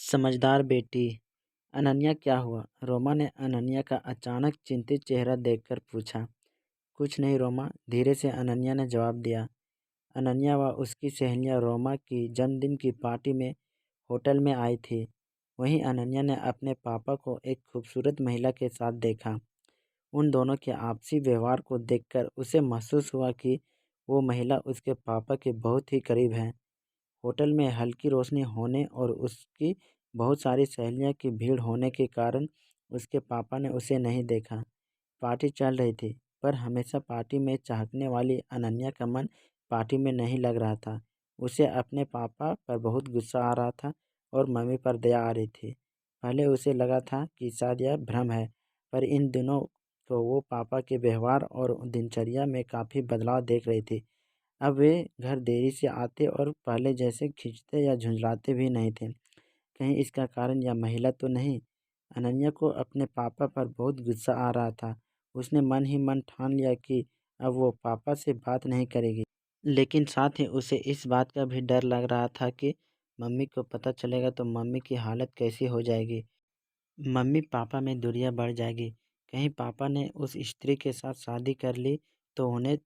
समझदार बेटी। अनन्या, क्या हुआ? रोमा ने अनन्या का अचानक चिंतित चेहरा देखकर पूछा। कुछ नहीं रोमा, धीरे से अनन्या ने जवाब दिया। अनन्या व उसकी सहेलियां रोमा की जन्मदिन की पार्टी में होटल में आई थी। वहीं अनन्या ने अपने पापा को एक खूबसूरत महिला के साथ देखा। उन दोनों के आपसी व्यवहार को देखकर उसे महसूस हुआ कि वो महिला उसके पापा के बहुत ही करीब है। होटल में हल्की रोशनी होने और उसकी बहुत सारी सहेलियों की भीड़ होने के कारण उसके पापा ने उसे नहीं देखा। पार्टी चल रही थी, पर हमेशा पार्टी में झांकने वाली अनन्या का मन पार्टी में नहीं लग रहा था। उसे अपने पापा पर बहुत गुस्सा आ रहा था और मम्मी पर दया आ रही थी। पहले उसे लगा था कि शायद यह भ्रम है, पर इन दिनों तो वो पापा के व्यवहार और दिनचर्या में काफ़ी बदलाव देख रही थी। अब वे घर देरी से आते और पहले जैसे खींचते या झुंझलाते भी नहीं थे। कहीं इसका कारण यह महिला तो नहीं? अनन्या को अपने पापा पर बहुत गुस्सा आ रहा था। उसने मन ही मन ठान लिया कि अब वो पापा से बात नहीं करेगी। लेकिन साथ ही उसे इस बात का भी डर लग रहा था कि मम्मी को पता चलेगा तो मम्मी की हालत कैसी हो जाएगी। मम्मी पापा में दूरियां बढ़ जाएगी। कहीं पापा ने उस स्त्री के साथ शादी कर ली तो उन्हें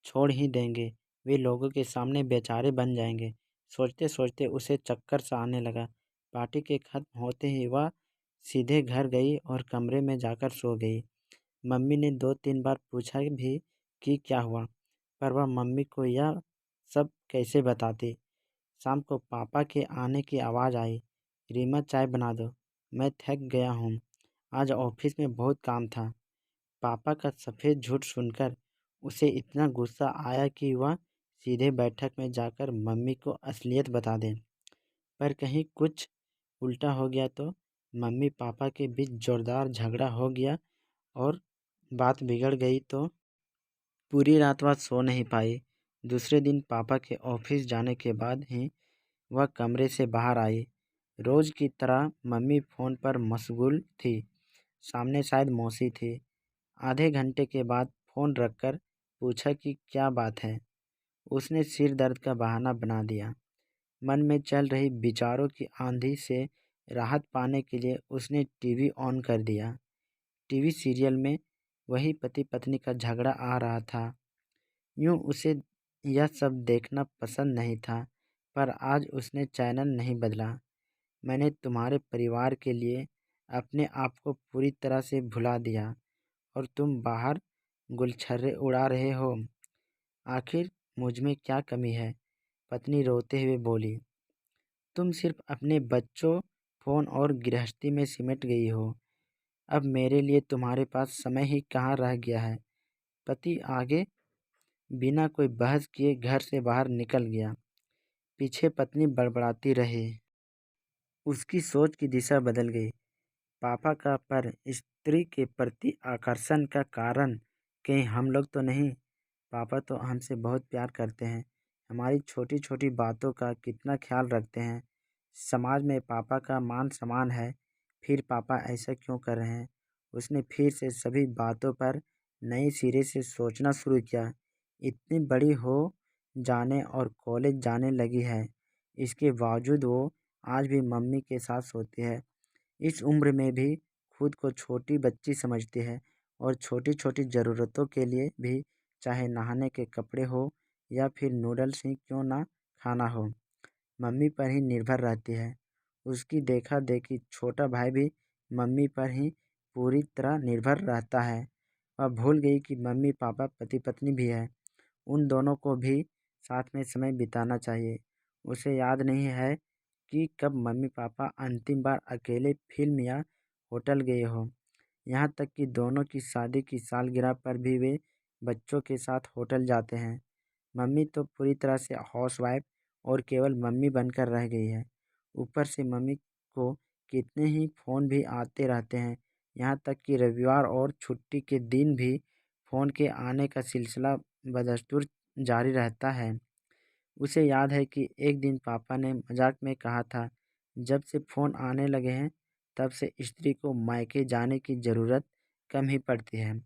छोड़ ही देंगे। वे लोगों के सामने बेचारे बन जाएंगे। सोचते सोचते उसे चक्कर सा आने लगा। पार्टी के खत्म होते ही वह सीधे घर गई और कमरे में जाकर सो गई। मम्मी ने 2-3 बार पूछा भी कि क्या हुआ, पर वह मम्मी को यह सब कैसे बताती। शाम को पापा के आने की आवाज़ आई। रीमा, चाय बना दो, मैं थक गया हूँ, आज ऑफिस में बहुत काम था। पापा का सफ़ेद झूठ सुनकर उसे इतना गुस्सा आया कि वह सीधे बैठक में जाकर मम्मी को असलियत बता दे। पर कहीं कुछ उल्टा हो गया तो मम्मी पापा के बीच जोरदार झगड़ा हो गया और बात बिगड़ गई तो पूरी रात वह सो नहीं पाई। दूसरे दिन पापा के ऑफिस जाने के बाद ही वह कमरे से बाहर आई। रोज की तरह मम्मी फ़ोन पर मशगूल थी। सामने शायद मौसी थी। आधे घंटे के बाद फ़ोन रखकर पूछा कि क्या बात है। उसने सिर दर्द का बहाना बना दिया। मन में चल रही विचारों की आंधी से राहत पाने के लिए उसने टीवी ऑन कर दिया। टीवी सीरियल में वही पति पत्नी का झगड़ा आ रहा था। यूँ उसे यह सब देखना पसंद नहीं था, पर आज उसने चैनल नहीं बदला। मैंने तुम्हारे परिवार के लिए अपने आप को पूरी तरह से भुला दिया और तुम बाहर गुलछर्रे उड़ा रहे हो। आखिर मुझ में क्या कमी है? पत्नी रोते हुए बोली। तुम सिर्फ अपने बच्चों, फ़ोन और गृहस्थी में सिमट गई हो। अब मेरे लिए तुम्हारे पास समय ही कहाँ रह गया है। पति आगे बिना कोई बहस किए घर से बाहर निकल गया। पीछे पत्नी बड़बड़ाती रही। उसकी सोच की दिशा बदल गई। पापा का पर स्त्री के प्रति आकर्षण का कारण कहीं हम लोग तो नहीं? पापा तो हमसे बहुत प्यार करते हैं, हमारी छोटी छोटी बातों का कितना ख्याल रखते हैं। समाज में पापा का मान सम्मान है, फिर पापा ऐसा क्यों कर रहे हैं? उसने फिर से सभी बातों पर नए सिरे से सोचना शुरू किया। इतनी बड़ी हो जाने और कॉलेज जाने लगी है, इसके बावजूद वो आज भी मम्मी के साथ सोती है। इस उम्र में भी खुद को छोटी बच्ची समझती है और छोटी छोटी ज़रूरतों के लिए भी, चाहे नहाने के कपड़े हो या फिर नूडल्स ही क्यों ना खाना हो, मम्मी पर ही निर्भर रहती है। उसकी देखा देखी छोटा भाई भी मम्मी पर ही पूरी तरह निर्भर रहता है। वह भूल गई कि मम्मी पापा पति पत्नी भी है। उन दोनों को भी साथ में समय बिताना चाहिए। उसे याद नहीं है कि कब मम्मी पापा अंतिम बार अकेले फिल्म या होटल गए हो। यहाँ तक कि दोनों की शादी की सालगिरह पर भी वे बच्चों के साथ होटल जाते हैं। मम्मी तो पूरी तरह से हाउसवाइफ और केवल मम्मी बनकर रह गई है। ऊपर से मम्मी को कितने ही फ़ोन भी आते रहते हैं। यहाँ तक कि रविवार और छुट्टी के दिन भी फ़ोन के आने का सिलसिला बदस्तूर जारी रहता है। उसे याद है कि एक दिन पापा ने मजाक में कहा था, जब से फ़ोन आने लगे हैं तब से स्त्री को मायके जाने की ज़रूरत कम ही पड़ती है।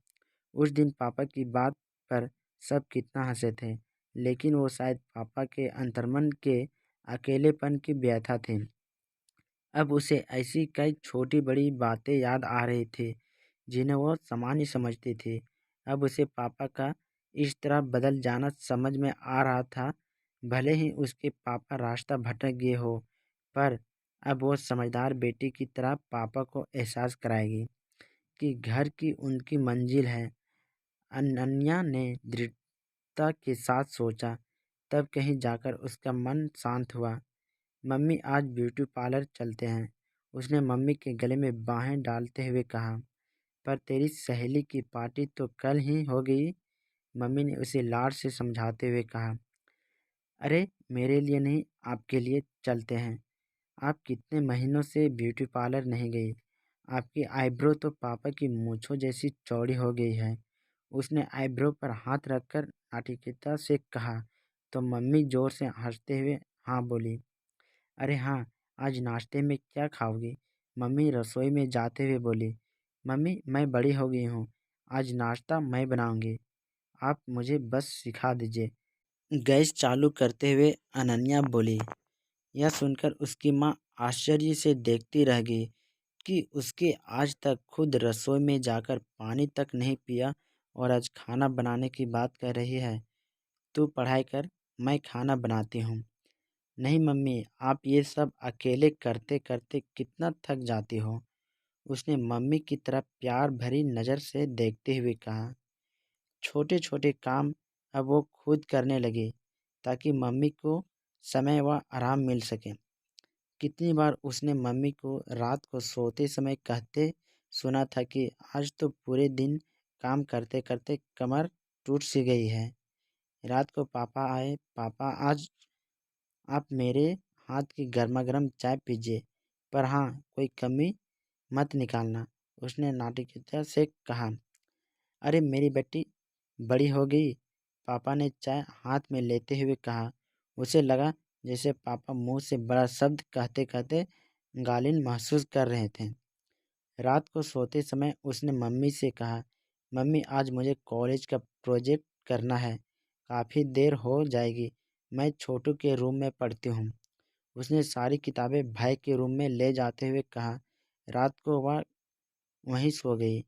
उस दिन पापा की बात पर सब कितना हंसे थे, लेकिन वो शायद पापा के अंतर्मन के अकेलेपन की व्यथा थी। अब उसे ऐसी कई छोटी बड़ी बातें याद आ रही थी जिन्हें वो सामान्य समझती थी। अब उसे पापा का इस तरह बदल जाना समझ में आ रहा था। भले ही उसके पापा रास्ता भटक गए हो, पर अब वो समझदार बेटी की तरह पापा को एहसास कराएगी कि घर की उनकी मंजिल है। अनन्या ने दृढ़ता के साथ सोचा। तब कहीं जाकर उसका मन शांत हुआ। मम्मी, आज ब्यूटी पार्लर चलते हैं, उसने मम्मी के गले में बाहें डालते हुए कहा। पर तेरी सहेली की पार्टी तो कल ही हो गई, मम्मी ने उसे लाड से समझाते हुए कहा। अरे मेरे लिए नहीं, आपके लिए चलते हैं। आप कितने महीनों से ब्यूटी पार्लर नहीं गई। आपकी आईब्रो तो पापा की मूंछों जैसी चौड़ी हो गई है। उसने आईब्रो पर हाथ रखकर नाटकीयता से कहा। तो मम्मी जोर से हंसते हुए हाँ बोली। अरे हाँ, आज नाश्ते में क्या खाओगी? मम्मी रसोई में जाते हुए बोली। मम्मी, मैं बड़ी हो गई हूँ, आज नाश्ता मैं बनाऊंगी, आप मुझे बस सिखा दीजिए। गैस चालू करते हुए अनन्या बोली। यह सुनकर उसकी माँ आश्चर्य से देखती रह गई कि उसके आज तक खुद रसोई में जाकर पानी तक नहीं पिया और आज खाना बनाने की बात कर रही है। तू पढ़ाई कर, मैं खाना बनाती हूँ। नहीं मम्मी, आप ये सब अकेले करते करते कितना थक जाती हो, उसने मम्मी की तरफ प्यार भरी नज़र से देखते हुए कहा। छोटे छोटे काम अब वो खुद करने लगी ताकि मम्मी को समय व आराम मिल सके। कितनी बार उसने मम्मी को रात को सोते समय कहते सुना था कि आज तो पूरे दिन काम करते करते कमर टूट सी गई है। रात को पापा आए, पापा आज आप मेरे हाथ की गर्मा गर्म चाय पीजिए, पर हाँ कोई कमी मत निकालना, उसने नाटकीयता से कहा। अरे मेरी बेटी बड़ी हो गई, पापा ने चाय हाथ में लेते हुए कहा। उसे लगा जैसे पापा मुंह से बड़ा शब्द कहते कहते गालिन महसूस कर रहे थे। रात को सोते समय उसने मम्मी से कहा। मम्मी, आज मुझे कॉलेज का प्रोजेक्ट करना है, काफ़ी देर हो जाएगी, मैं छोटू के रूम में पढ़ती हूँ, उसने सारी किताबें भाई के रूम में ले जाते हुए कहा। रात को वह वहीं सो गई।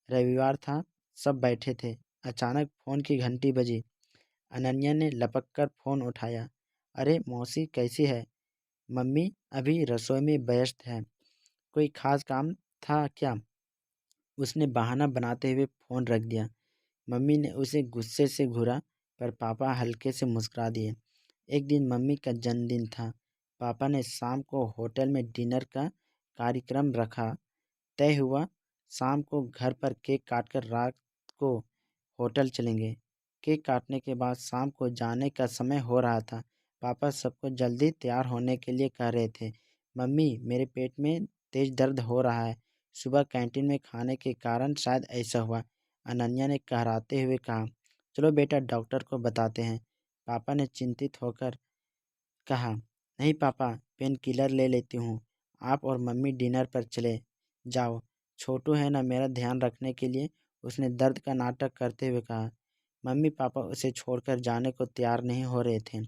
रविवार था, सब बैठे थे। अचानक फ़ोन की घंटी बजी। अनन्या ने लपक कर फ़ोन उठाया। अरे मौसी, कैसी है? मम्मी अभी रसोई में व्यस्त है, कोई खास काम था क्या? उसने बहाना बनाते हुए फ़ोन रख दिया। मम्मी ने उसे गुस्से से घूरा, पर पापा हल्के से मुस्कुरा दिए। एक दिन मम्मी का जन्मदिन था। पापा ने शाम को होटल में डिनर का कार्यक्रम रखा। तय हुआ शाम को घर पर केक काटकर रात को होटल चलेंगे। केक काटने के बाद शाम को जाने का समय हो रहा था। पापा सबको जल्दी तैयार होने के लिए कह रहे थे। मम्मी, मेरे पेट में तेज दर्द हो रहा है, सुबह कैंटीन में खाने के कारण शायद ऐसा हुआ, अनन्या ने कहराते हुए कहा। चलो बेटा, डॉक्टर को बताते हैं, पापा ने चिंतित होकर कहा। नहीं पापा, पेन किलर ले लेती हूँ, आप और मम्मी डिनर पर चले जाओ, छोटू है ना मेरा ध्यान रखने के लिए, उसने दर्द का नाटक करते हुए कहा। मम्मी पापा उसे छोड़कर जाने को तैयार नहीं हो रहे थे,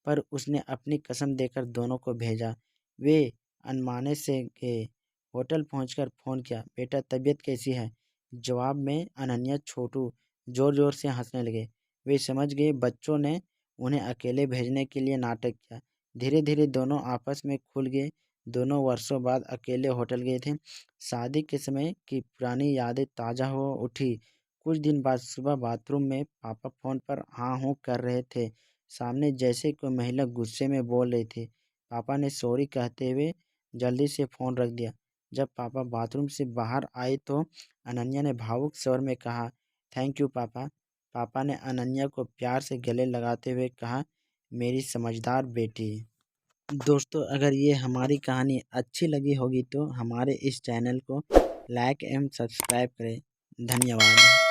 पर उसने अपनी कसम देकर दोनों को भेजा। वे अनमाने से गए। होटल पहुंचकर फ़ोन किया। बेटा, तबीयत कैसी है? जवाब में अनन्या छोटू ज़ोर ज़ोर से हंसने लगे। वे समझ गए बच्चों ने उन्हें अकेले भेजने के लिए नाटक किया। धीरे धीरे दोनों आपस में खुल गए। दोनों वर्षों बाद अकेले होटल गए थे। शादी के समय की पुरानी यादें ताज़ा हो उठी। कुछ दिन बाद सुबह बाथरूम में पापा फ़ोन पर हाँ हूँ कर रहे थे। सामने जैसे कोई महिला गुस्से में बोल रही थी। पापा ने सॉरी कहते हुए जल्दी से फ़ोन रख दिया। जब पापा बाथरूम से बाहर आए तो अनन्या ने भावुक स्वर में कहा, थैंक यू पापा। पापा ने अनन्या को प्यार से गले लगाते हुए कहा, मेरी समझदार बेटी। दोस्तों, अगर ये हमारी कहानी अच्छी लगी होगी तो हमारे इस चैनल को लाइक एवं सब्सक्राइब करें। धन्यवाद।